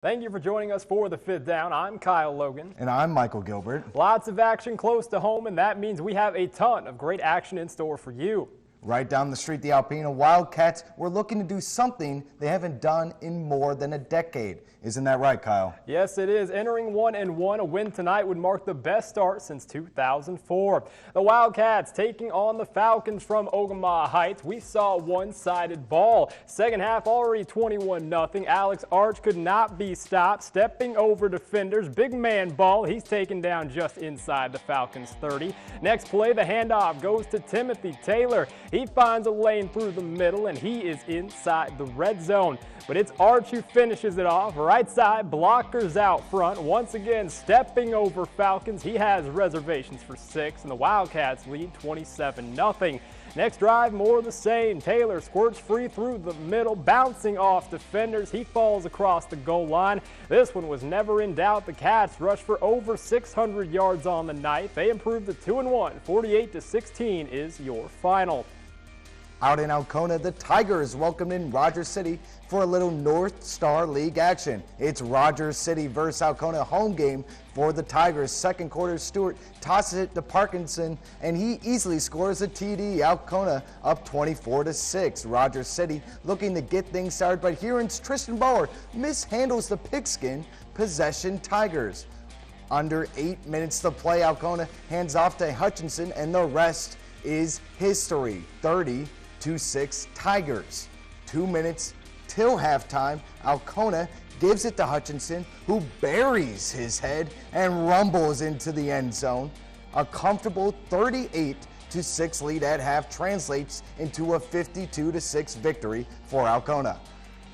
Thank you for joining us for the Fifth Down. I'm Kyle Logan. And I'm Michael Gilbert. Lots of action close to home, and that means we have a ton of great action in store for you. Right down the street, the Alpena Wildcats were looking to do something they haven't done in more than a decade. Isn't that right, Kyle? Yes, it is. Entering 1-1, a win tonight would mark the best start since 2004. The Wildcats taking on the Falcons from Ogemaw Heights. We saw a one-sided ball. Second half already 21-0. Alex Arch could not be stopped, stepping over defenders. Big man ball. He's taken down just inside the Falcons 30. Next play, the handoff goes to Timothy Taylor. He finds a lane through the middle, and he is inside the red zone. But it's Arch who finishes it off. Right side, blockers out front. Once again, stepping over Falcons. He has reservations for 6, and the Wildcats lead 27-0. Next drive, more of the same. Taylor squirts free through the middle, bouncing off defenders. He falls across the goal line. This one was never in doubt. The Cats rushed for over 600 yards on the night. They improved to 2-1. 48-16 is your final. Out in Alcona, the Tigers welcomed in Rogers City for a little North Star League action. It's Rogers City versus Alcona home game for the Tigers. Second quarter, Stewart tosses it to Parkinson, and he easily scores a TD. Alcona up 24-6. Rogers City looking to get things started, but here it's Tristan Bauer mishandles the pigskin. Possession Tigers. Under 8 minutes to play, Alcona hands off to Hutchinson, and the rest is history. 30-6 Tigers. 2 minutes till halftime. Alcona gives it to Hutchinson, who buries his head and rumbles into the end zone. A comfortable 38-6 lead at half translates into a 52-6 victory for Alcona.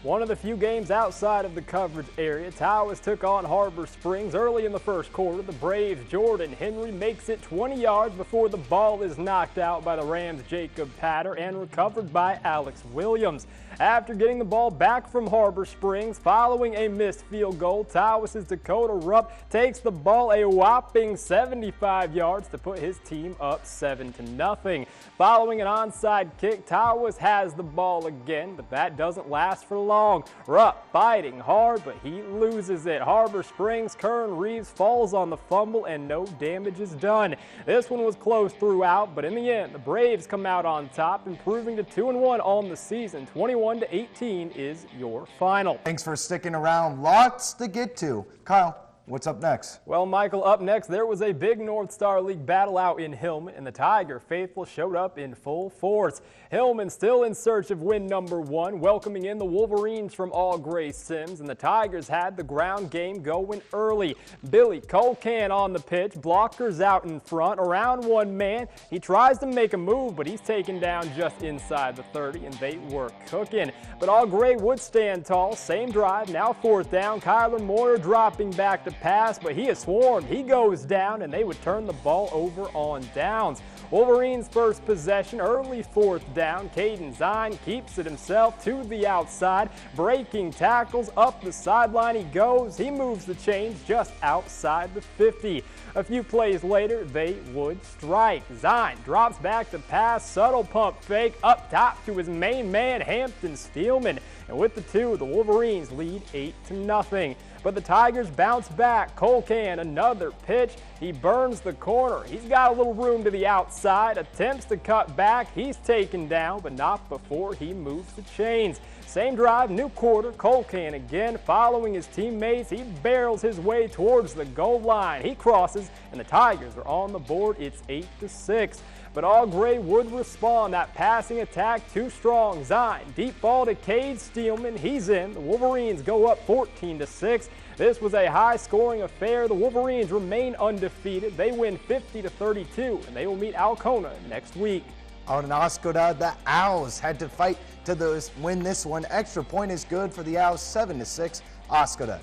One of the few games outside of the coverage area. Tawas took on Harbor Springs early in the first quarter. The Braves' Jordan Henry makes it 20 yards before the ball is knocked out by the Rams' Jacob Patter and recovered by Alex Williams. After getting the ball back from Harbor Springs following a missed field goal, Tawas' Dakota Rupp takes the ball a whopping 75 yards to put his team up 7-0. Following an onside kick, Tawas has the ball again, but that doesn't last for long. Rupp fighting hard, but he loses it. Harbor Springs' Kern Reeves falls on the fumble, and no damage is done. This one was close throughout, but in the end, the Braves come out on top, improving to 2-1 on the season. 21-18 is your final. Thanks for sticking around. Lots to get to. Kyle, what's up next? Well, Michael, up next, there was a big North Star League battle out in Hillman, and the Tiger faithful showed up in full force. Hillman still in search of win number 1, welcoming in the Wolverines from All Gray Sims, and the Tigers had the ground game going early. Billy Colcan on the pitch, blockers out in front, around one man. He tries to make a move, but he's taken down just inside the 30, and they were cooking. But All Gray would stand tall. Same drive, now fourth down. Kyler Moyer dropping back to pass, but he is swarmed. He goes down, and they would turn the ball over on downs. Wolverines' first possession, early fourth down. Caden Zine keeps it himself to the outside, breaking tackles. Up the sideline he goes. He moves the chains just outside the 50. A few plays later, they would strike. Zine drops back to pass, subtle pump fake, up top to his main man, Hampton Steelman. And with the 2, the Wolverines lead 8-0. But the Tigers bounce back. Colcan, another pitch. He burns the corner. He's got a little room to the outside, attempts to cut back. He's taken down, but not before he moves the chains. Same drive, new quarter. Colcan again, following his teammates. He barrels his way towards the goal line. He crosses, and the Tigers are on the board. It's 8-6. But All Gray would respond. That passing attack too strong. Zine, deep ball to Cade Steelman. He's in. The Wolverines go up 14-6. This was a high-scoring affair. The Wolverines remain undefeated. They win 50-32, and they will meet Alcona next week. Out in Oscoda, the Owls had to fight to win this one. Extra point is good for the Owls, 7-6. Oscoda.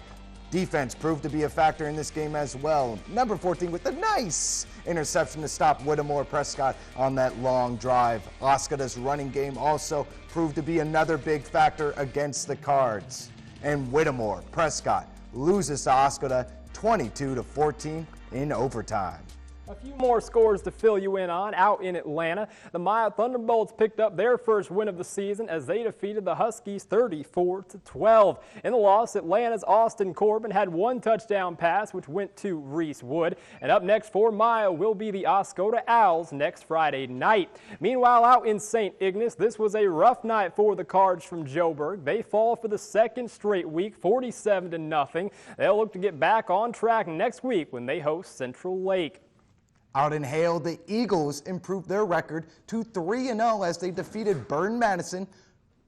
Defense proved to be a factor in this game as well. Number 14 with a nice interception to stop Whittemore Prescott on that long drive. Oscoda's running game also proved to be another big factor against the Cards. And Whittemore Prescott loses to Oscoda 22-14 in overtime. A few more scores to fill you in on out in Atlanta. The Maya Thunderbolts picked up their first win of the season as they defeated the Huskies 34-12. In the loss, Atlanta's Austin Corbin had one touchdown pass, which went to Reese Wood. And up next for Maya will be the Oscoda Owls next Friday night. Meanwhile, out in St. Ignace, this was a rough night for the Cards from Joburg. They fall for the second straight week, 47-0. They'll look to get back on track next week when they host Central Lake. Out in Hale, the Eagles improved their record to 3-0 as they defeated Burton Madison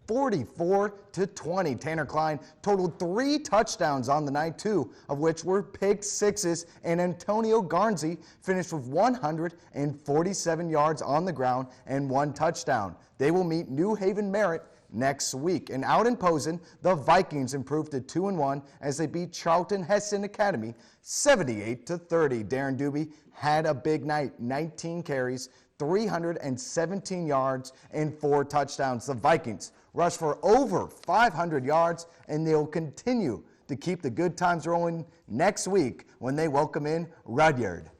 44-20. Tanner Klein totaled 3 touchdowns on the night, 2 of which were pick sixes, and Antonio Garnsey finished with 147 yards on the ground and 1 touchdown. They will meet New Haven Merritt next week. And out in Posen, the Vikings improved to 2-1 as they beat Charlton Heston Academy 78-30. Darren Doobie had a big night, 19 carries, 317 yards, and 4 touchdowns. The Vikings rushed for over 500 yards, and they'll continue to keep the good times rolling next week when they welcome in Rudyard.